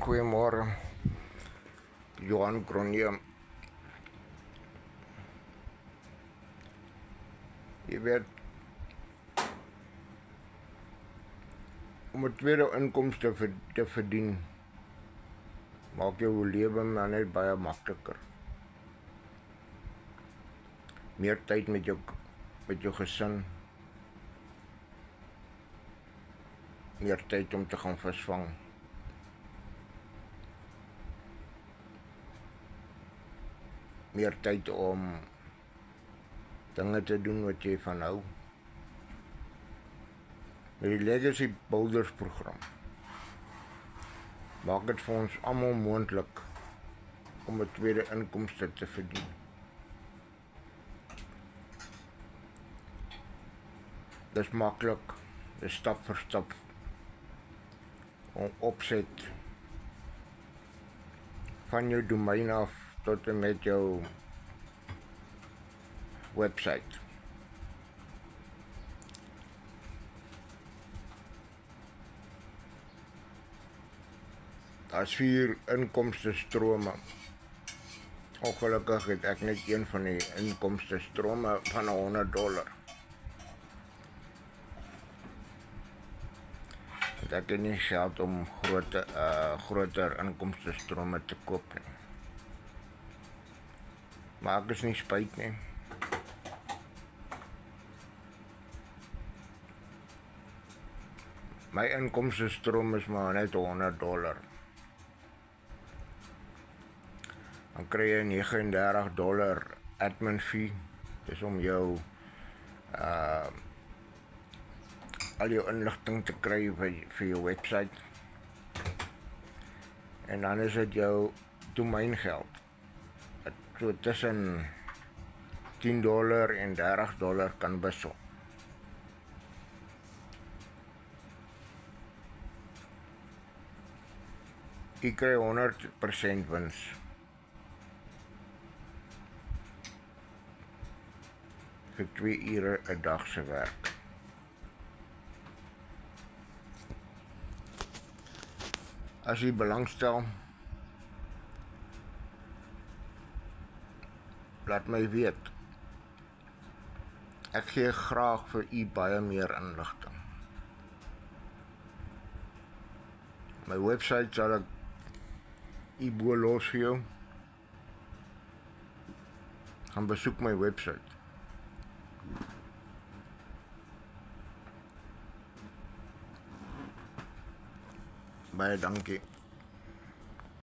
Goeiemorgen, Johan Cronje. Je weet, om 'n tweede inkomste te verdien, maak jou lewe maar net baie makliker. Meer tyd met jou gesin. Meer tyd om te gaan visvang. Meer tyd om dinge te doen wat jy van hou. Met die Legacy Builders program maak dit vir ons almal moontlik om 'n tweede inkomste te verdien. Dis maklik, dis stap vir stap om opset van jou domein af tot en met jou website. Daar's 4 inkomstestrome. Ongelukkig het ek net een van die inkomstestrome van $100. Ek het nie geld om groter inkomstestrome te koop nie. Maar ek is nie spyt nie. My inkomstestroom is maar net $100. Dan kry jy $39 admin fee. Dis om jou al jou inligting te kry vir jou website. En dan is dit jou domeingeld. So tussen $10 en $30 kan wissel. Jy kry 100% wins. Vir 2 ure 'n dag se werk. As jy belangstel, laat my weet. Ek gee graag vir u baie meer inligting. My website sal ek bo los vir jou. Gaan besoek my website. Baie dankie.